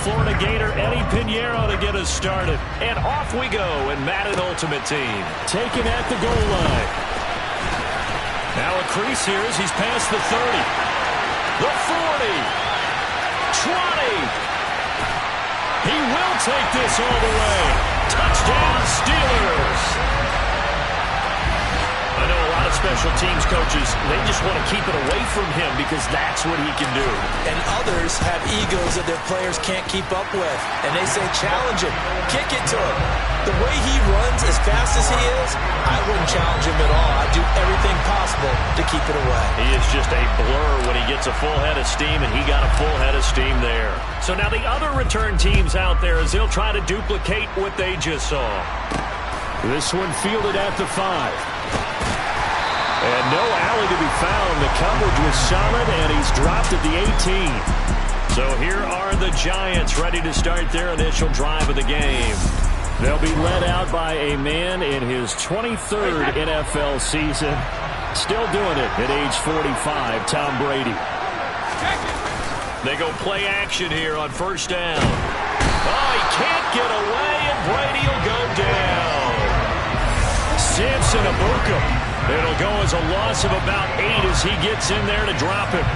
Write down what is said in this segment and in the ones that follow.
Florida Gator Eddie Pinheiro to get us started. And off we go in Madden Ultimate Team. Taken at the goal line. Now a crease here as he's past the 30. The 40. 20. He will take this all the way. Touchdown, Steelers. I know a lot of special teams coaches, they just want to keep it away from him because that's what he can do. And others have egos that their players can't keep up with. And they say, challenge him, kick it to him. The way he runs as fast as he is, I wouldn't challenge him at all. I'd do everything possible to keep it away. He is just a blur when he gets a full head of steam, and he got a full head of steam there. So now the other return teams out there as they'll try to duplicate what they just saw. This one fielded at the 5. And no alley to be found. The coverage was solid, and he's dropped at the 18. So here are the Giants ready to start their initial drive of the game. They'll be led out by a man in his 23rd NFL season. Still doing it at age 45, Tom Brady. They go play action here on first down. Oh, he can't get away, and Brady will go down. Samson Abuka. It'll go as a loss of about 8 as he gets in there to drop him.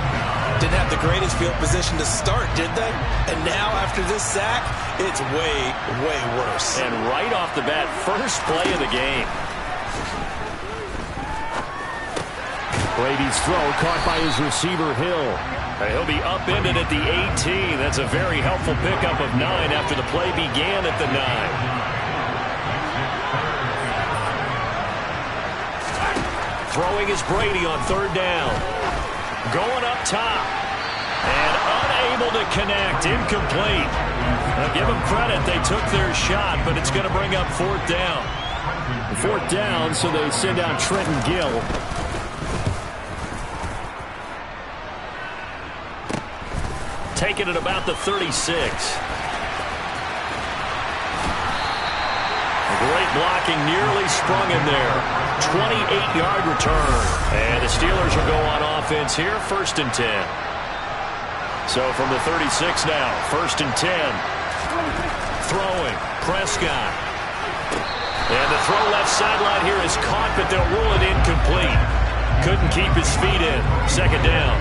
Didn't have the greatest field position to start, did they? And now, after this sack, it's way, way worse. And right off the bat, first play of the game. Brady's throw caught by his receiver, Hill. He'll be upended at the 18. That's a very helpful pickup of 9 after the play began at the 9. Throwing is Brady on third down. Going up top. And unable to connect. Incomplete. Now give them credit. They took their shot, but it's going to bring up fourth down. Fourth down, so they send out Trenton Gill. Taking it about the 36. Great blocking, nearly sprung him there. 28-yard return. And the Steelers will go on offense here, first and 10. So from the 36 now, first and 10. Throwing, Prescott. And the throw left sideline here is caught, but they'll rule it incomplete. Couldn't keep his feet in. Second down.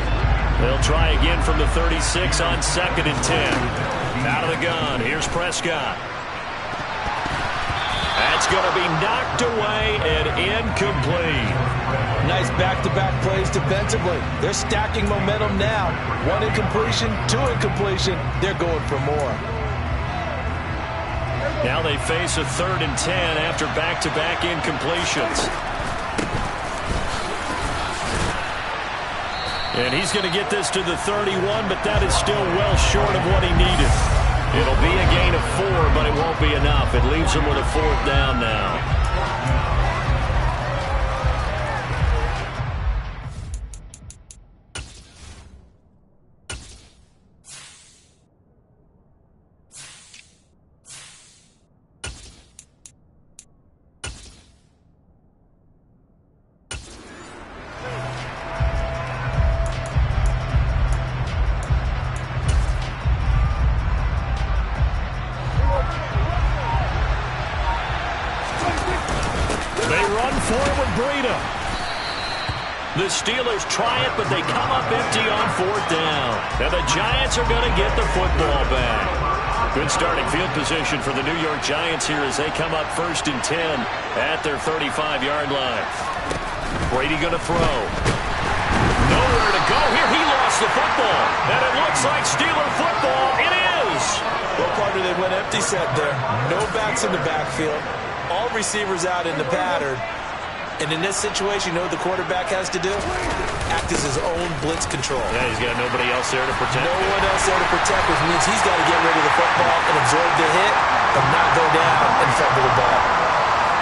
They'll try again from the 36 on second and 10. Out of the gun, here's Prescott. That's going to be knocked away and incomplete. Nice back-to-back plays defensively. They're stacking momentum now. 1 incompletion, 2 incompletion. They're going for more. Now they face a third and 10 after back-to-back incompletions. And he's going to get this to the 31, but that is still well short of what he needed. It'll be a gain of 4, but it won't be enough. It leaves him with a fourth down now. The Steelers try it, but they come up empty on fourth down. Now the Giants are going to get the football back. Good starting field position for the New York Giants here as they come up first and 10 at their 35-yard line. Brady going to throw. Nowhere to go here. He lost the football. And it looks like Steeler football. It is. Well, partner, they went empty set there. No backs in the backfield. All receivers out in the pattern. And in this situation, you know what the quarterback has to do? Act as his own blitz control. Yeah, he's got nobody else there to protect. No one else there to protect, which means he's got to get rid of the football and absorb the hit and not go down and fumble the ball.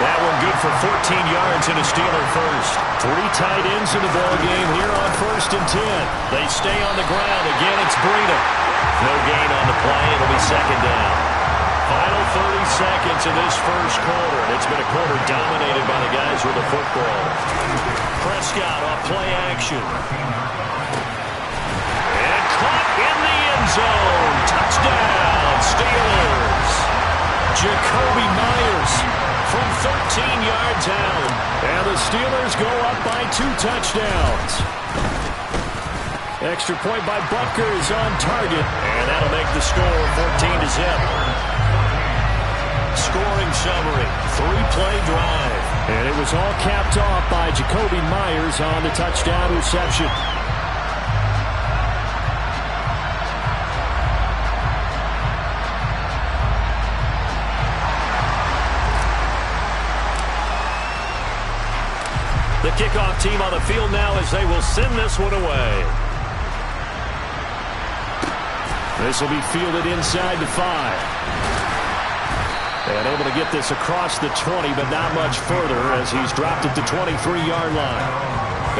That one good for 14 yards and a Steeler first. 3 tight ends in the ball game here on first and 10. They stay on the ground. Again, it's Breida. No gain on the play. It'll be second down. Final 30 seconds of this first quarter. It's been a quarter dominated by the guys with the football. Prescott off play action. And caught in the end zone. Touchdown, yards out. And the Steelers go up by 2 touchdowns. Extra point by Buckers on target. And that'll make the score 14-0. Scoring summary, 3-play drive. And it was all capped off by Jacoby Myers on the touchdown reception. The kickoff team on the field now as they will send this one away. This will be fielded inside the 5. And able to get this across the 20, but not much further as he's dropped it to 23-yard line.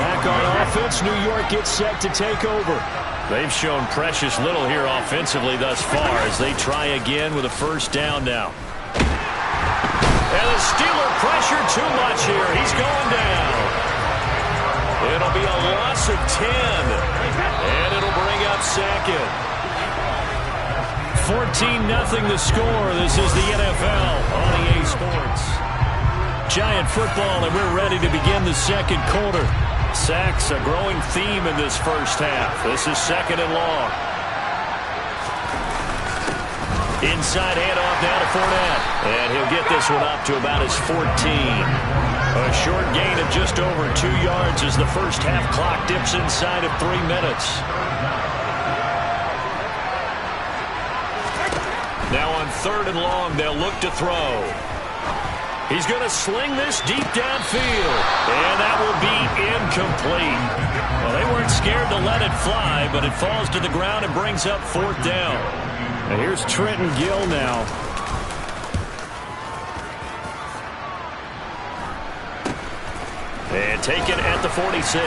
Back on offense, New York gets set to take over. They've shown precious little here offensively thus far as they try again with a first down now. And the Steeler pressure too much here. He's going down. It'll be a loss of 10. And it'll bring up second. 14-0 the score. This is the NFL on EA Sports. Giant football, and we're ready to begin the second quarter. Sacks, a growing theme in this first half. This is second and long. Inside handoff now to Fournette. And he'll get this one up to about his 14. A short gain of just over 2 yards as the first half clock dips inside of 3 minutes. Now on third and long, they'll look to throw. He's going to sling this deep downfield. And that will be incomplete. Well, they weren't scared to let it fly, but it falls to the ground and brings up fourth down. And here's Trenton Gill now. And taken at the 46.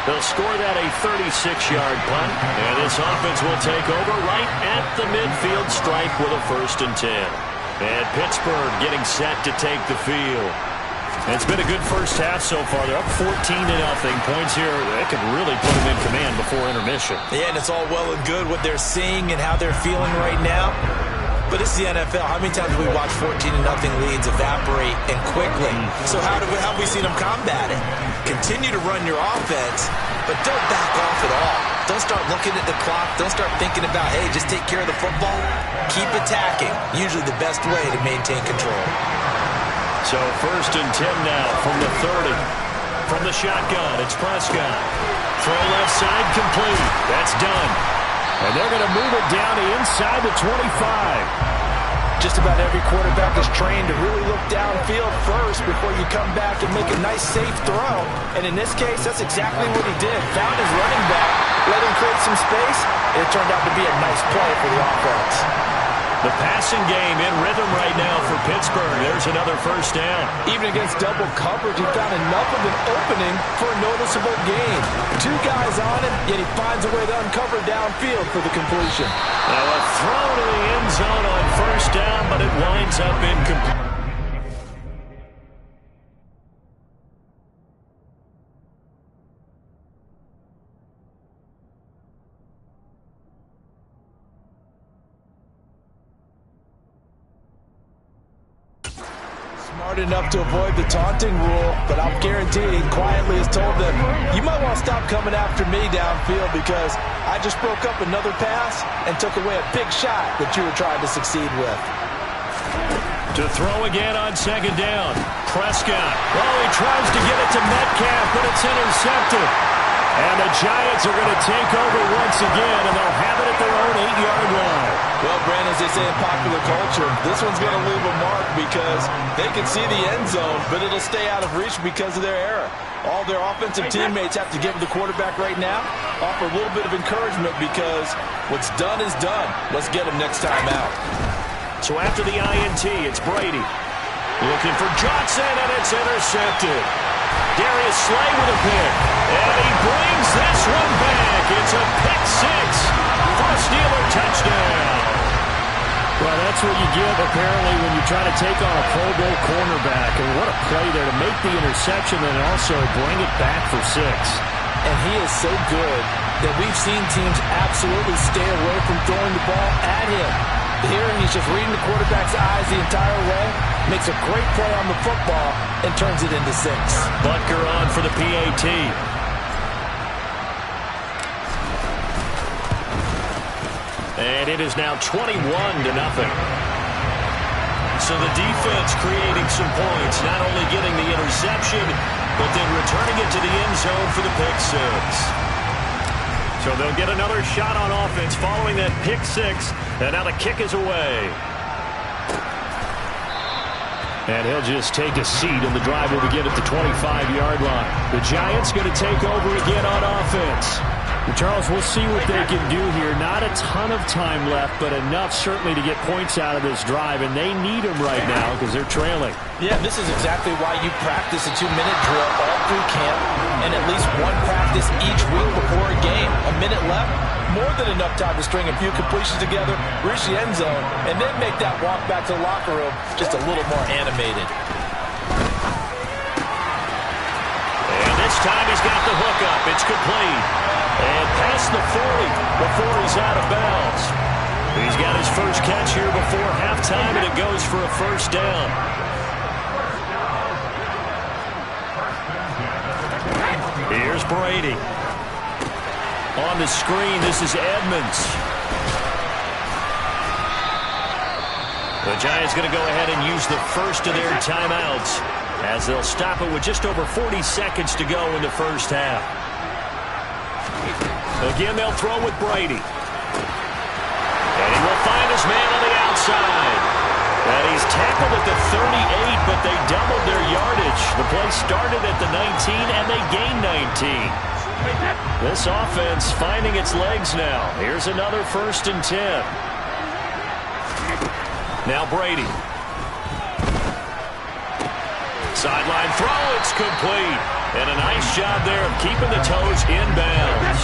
They'll score that a 36-yard punt, and this offense will take over right at the midfield stripe with a 1st and 10. And Pittsburgh getting set to take the field. And it's been a good first half so far. They're up 14-0. Points here, that could really put them in command before intermission. Yeah, and it's all well and good what they're seeing and how they're feeling right now. But it's the NFL. How many times have we watched 14-0 leads evaporate and quickly? So how have we seen them combat it? Continue to run your offense, but don't back off at all. Don't start looking at the clock. Don't start thinking about, hey, just take care of the football. Keep attacking. Usually the best way to maintain control. So 1st and 10 now from the 30. From the shotgun, it's Prescott. Throw left side complete. That's done. And they're going to move it down to inside the 25. Just about every quarterback is trained to really look downfield first before you come back and make a nice, safe throw. And in this case, that's exactly what he did. Found his running back, let him create some space, and it turned out to be a nice play for the offense. The passing game in rhythm right now for Pittsburgh. There's another first down. Even against double coverage, he found enough of an opening for a noticeable gain. 2 guys on him, yet he finds a way to uncover downfield for the completion. Now a throw to the end zone on first down, but it winds up incomplete. Smart enough to avoid the taunting rule, but I'm guaranteeing quietly has told them, you might want to stop coming after me downfield because I just broke up another pass and took away a big shot that you were trying to succeed with. To throw again on second down. Prescott. Oh, he tries to get it to Metcalf, but it's intercepted. And the Giants are going to take over once again, and they'll have it at their own 8-yard line. Well, Brandon, as they say in popular culture, this one's going to leave a mark because they can see the end zone, but it'll stay out of reach because of their error. All their offensive teammates have to give the quarterback right now, offer a little bit of encouragement because what's done is done. Let's get him next time out. So after the INT, it's Brady. Looking for Johnson, and it's intercepted. Darius Slay with a pick. And he brings this one back. It's a pick 6 for a Steeler touchdown. Well, that's what you get, apparently, when you try to take on a Pro Bowl cornerback. And what a play there to make the interception and also bring it back for 6. And he is so good that we've seen teams absolutely stay away from throwing the ball at him. Here he's He's just reading the quarterback's eyes the entire way, makes a great play on the football, and turns it into 6. Butker on for the PAT. And it is now 21-0. So the defense creating some points, not only getting the interception, but then returning it to the end zone for the pick 6. So they'll get another shot on offense following that pick 6, and now the kick is away. And he'll just take a seat, and the drive will begin at the 25-yard line. The Giants going to take over again on offense. Charles, we'll see what they can do here. Not a ton of time left, but enough certainly to get points out of this drive, and they need them right now because they're trailing. Yeah, this is exactly why you practice a 2-minute drill all through camp and at least one practice each week before a game. A minute left, more than enough time to string a few completions together, reach the end zone, and then make that walk back to the locker room just a little more animated. And this time he's got the hook up. It's complete. And past the 40 before he's out of bounds. He's got his first catch here before halftime, and it goes for a first down. Here's Brady. On the screen, this is Edmonds. The Giants going to go ahead and use the first of their timeouts as they'll stop it with just over 40 seconds to go in the first half. Again, they'll throw with Brady. And he will find his man on the outside. And he's tackled at the 38, but they doubled their yardage. The play started at the 19, and they gained 19. This offense finding its legs now. Here's another 1st and 10. Now Brady. Sideline throw, it's complete. And a nice job there of keeping the toes inbounds.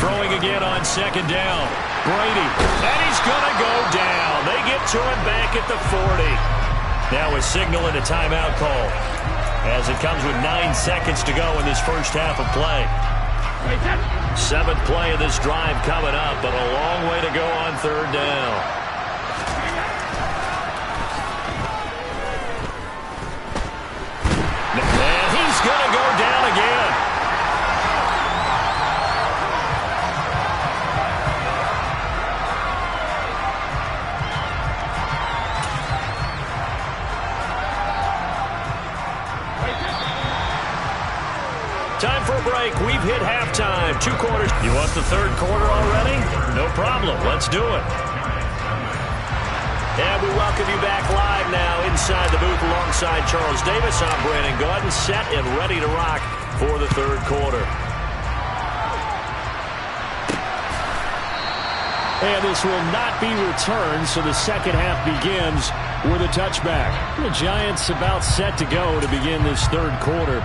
Throwing again on 2nd down. Brady. And he's going to go down. They get to him back at the 40. Now a signal and a timeout call as it comes with 9 seconds to go in this first half of play. 7th play of this drive coming up, but a long way to go on 3rd down. And he's going to go down again. Time for a break. We've hit halftime. 2 quarters. You want the 3rd quarter already? No problem. Let's do it. And we welcome you back live now inside the booth alongside Charles Davis. I'm Brandon Gaudin, set and ready to rock for the 3rd quarter. And this will not be returned, so the second half begins with a touchback. The Giants about set to go to begin this 3rd quarter.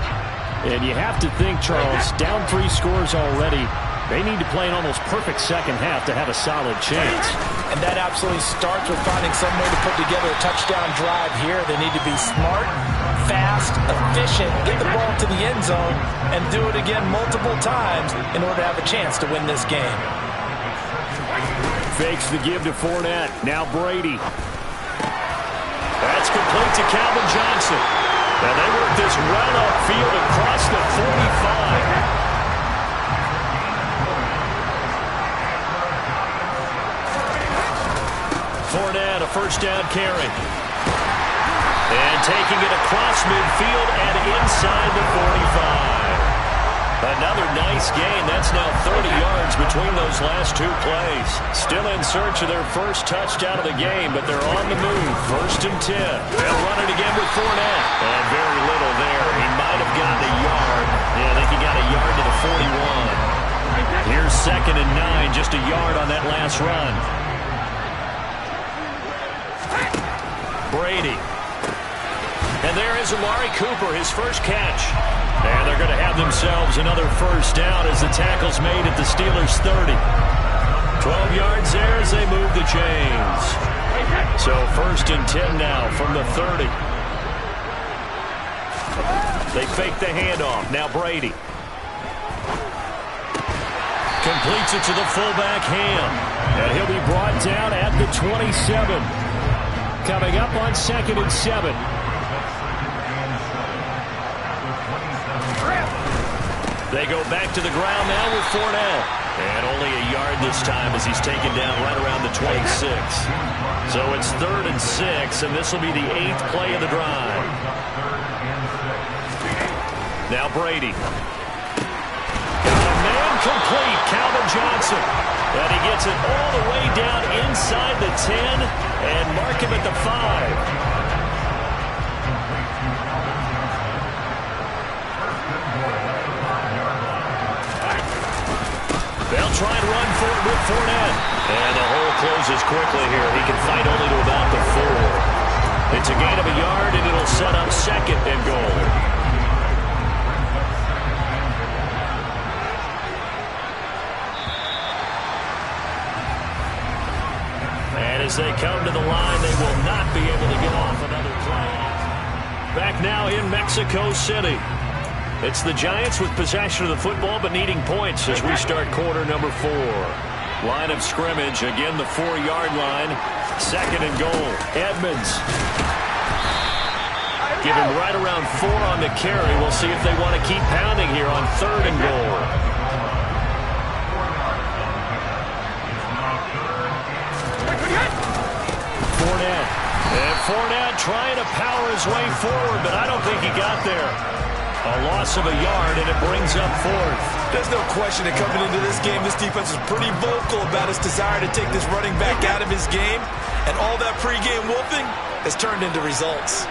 And you have to think, Charles, down 3 scores already. They need to play an almost perfect second half to have a solid chance. And that absolutely starts with finding some way to put together a touchdown drive here. They need to be smart, fast, efficient, get the ball to the end zone, and do it again multiple times in order to have a chance to win this game. Fakes the give to Fournette. Now Brady. That's complete to Calvin Johnson. And they work this well upfield across the 45. Fournette, a first down carry. And taking it across midfield and inside the 45. Another nice gain. That's now 30 yards between those last 2 plays. Still in search of their first touchdown of the game, but they're on the move. 1st and 10. They'll run it again with Fournette. And very little there. He might have gotten a yard. Yeah, I think he got a yard to the 41. Here's 2nd and 9. Just a yard on that last run. Brady. And there is Amari Cooper, his first catch. And they're going to have themselves another first down as the tackle's made at the Steelers' 30. 12 yards there as they move the chains. So 1st and 10 now from the 30. They fake the handoff. Now Brady. completes it to the fullback, Ham. And he'll be brought down at the 27. Coming up on 2nd and 7. They go back to the ground now with Fournette. And only a yard this time as he's taken down right around the 26. So it's 3rd and 6, and this will be the 8th play of the drive. Now Brady. Got a man complete, Calvin Johnson. And he gets it all the way down inside the 10 and mark him at the 5. They'll try and run for it with Fournette. And the hole closes quickly here. He can fight only to about the 4. It's a gain of a yard, and it'll set up 2nd and goal. And as they come to the line, they will not be able to get off another play. Back now in Mexico City. It's the Giants with possession of the football but needing points as we start quarter number 4. Line of scrimmage, again the 4-yard line. 2nd and goal. Edmonds. Give him right around 4 on the carry. We'll see if they want to keep pounding here on 3rd and goal. Fournette. And Fournette trying to power his way forward, but I don't think he got there. A loss of a yard, and it brings up 4th. There's no question that coming into this game, this defense is pretty vocal about its desire to take this running back out of his game, and all that pregame whooping has turned into results.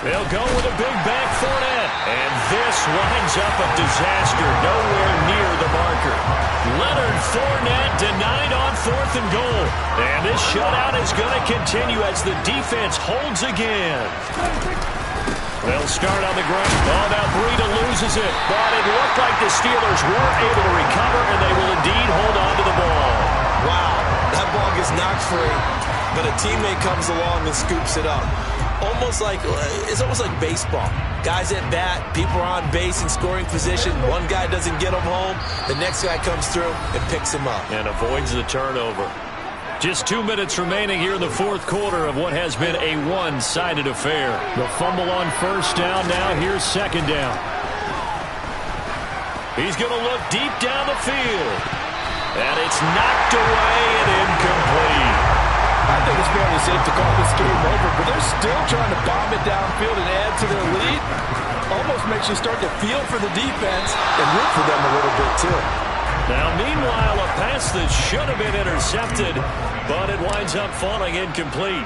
They'll go with a big back Fournette, and this winds up a disaster nowhere near the marker. Leonard Fournette denied on 4th and goal, and this shutout is going to continue as the defense holds again. They'll start on the ground. Oh, now Breida loses it. But it looked like the Steelers were able to recover, and they will indeed hold on to the ball. Wow, that ball gets knocked free, but a teammate comes along and scoops it up. It's almost like baseball. Guys at bat, people are on base in scoring position. One guy doesn't get him home. The next guy comes through and picks him up. And avoids the turnover. Just 2 minutes remaining here in the 4th quarter of what has been a one-sided affair. The fumble on 1st down. Now here's 2nd down. He's going to look deep down the field. And it's knocked away and incomplete. I think it's fairly safe to call this game over, but they're still trying to bomb it downfield and add to their lead. Almost makes you start to feel for the defense and root for them a little bit, too. Now, meanwhile, a pass that should have been intercepted, but it winds up falling incomplete.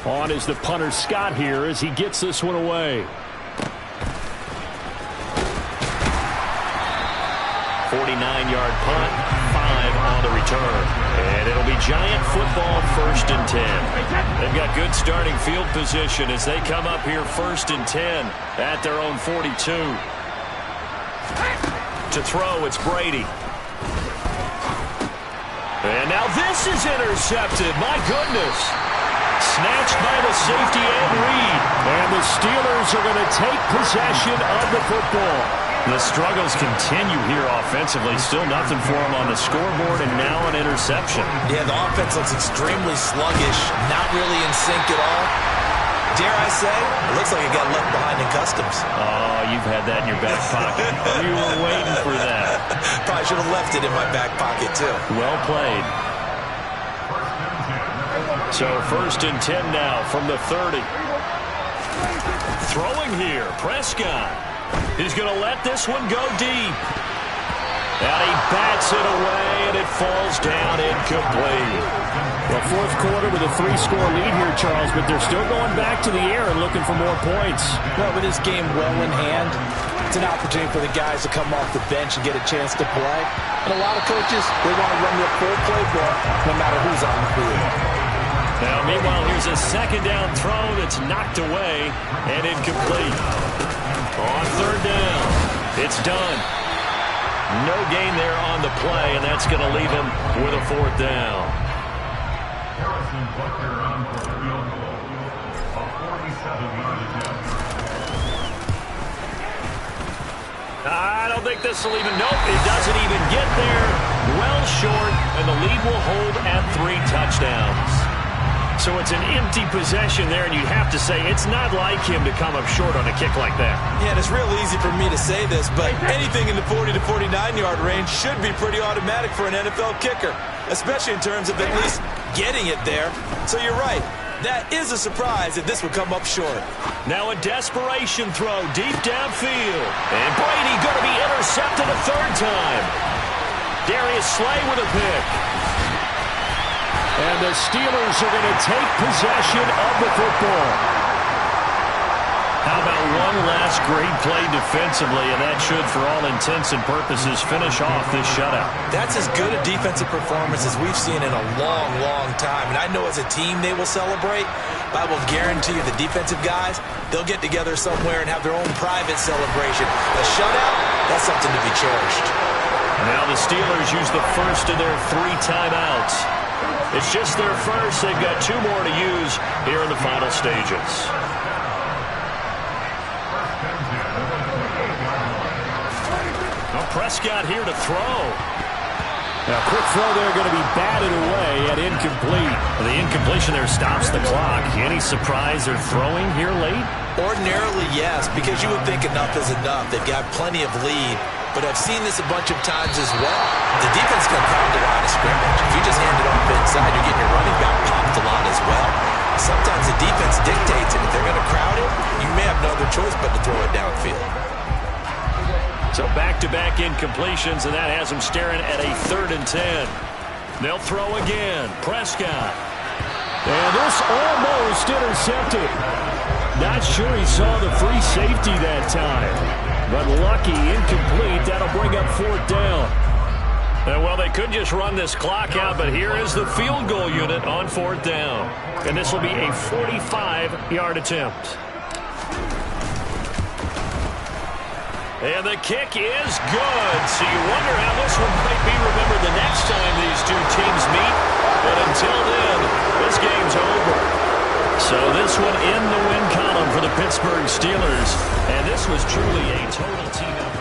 On is the punter Scott here as he gets this one away. 49-yard punt, 5 on the return. And it'll be Giant football 1st and 10. They've got good starting field position as they come up here 1st and 10 at their own 42. To throw, it's Brady. And now this is intercepted. My goodness. Snatched by the safety Ed Reed. And the Steelers are going to take possession of the football. The struggles continue here offensively. Still nothing for them on the scoreboard, and now an interception. Yeah, the offense looks extremely sluggish, not really in sync at all. Dare I say, it looks like it got left behind in customs. Oh, you've had that in your back pocket. You were waiting for that. Probably should have left it in my back pocket, too. Well played. So 1st and 10 now from the 30. Throwing here, Prescott. He's going to let this one go deep. And he bats it away, and it falls down incomplete. Well, 4th quarter with a 3-score lead here, Charles, but they're still going back to the air and looking for more points. Well, with this game well in hand, it's an opportunity for the guys to come off the bench and get a chance to play. And a lot of coaches, they want to run their full playbook no matter who's on the field. Now, meanwhile, here's a 2nd down throw that's knocked away and incomplete. On 3rd down, it's done. No gain there on the play, and that's going to leave him with a 4th down. I don't think this will even, nope, it doesn't even get there. Well short, and the lead will hold at 3 touchdowns. So it's an empty possession there, and you have to say it's not like him to come up short on a kick like that. Yeah, and it's real easy for me to say this, but anything in the 40 to 49-yard range should be pretty automatic for an NFL kicker, especially in terms of at least getting it there. So you're right. That is a surprise that this would come up short. Now a desperation throw deep downfield. And Brady going to be intercepted a 3rd time. Darius Slay with a pick. And the Steelers are going to take possession of the football. How about one last great play defensively, and that should, for all intents and purposes, finish off this shutout. That's as good a defensive performance as we've seen in a long, long time. And I know as a team they will celebrate, but I will guarantee you the defensive guys, they'll get together somewhere and have their own private celebration. A shutout, that's something to be cherished. Now the Steelers use the first of their 3 timeouts. It's just their first. They've got 2 more to use here in the final stages. Prescott here to throw. Now, quick throw there, going to be batted away at incomplete. The incompletion there stops the clock. Any surprise they're throwing here late? Ordinarily, yes, because you would think enough is enough. They've got plenty of lead, but I've seen this a bunch of times as well. The defense can pound the line of scrimmage. If you just hand it off inside, you're getting your running back popped the line as well. Sometimes the defense dictates it. If they're going to crowd it, you may have no other choice but to throw it downfield. So back-to-back incompletions, and that has them staring at a 3rd and 10. They'll throw again. Prescott. And this almost intercepted. Not sure he saw the free safety that time. But lucky, incomplete. That'll bring up 4th down. Well, they could just run this clock out, but here is the field goal unit on 4th down. And this will be a 45-yard attempt. And the kick is good. So you wonder how this one might be remembered the next time these 2 teams meet. But until then, this game's over. So this one in the win column for the Pittsburgh Steelers. And this was truly a total team effort.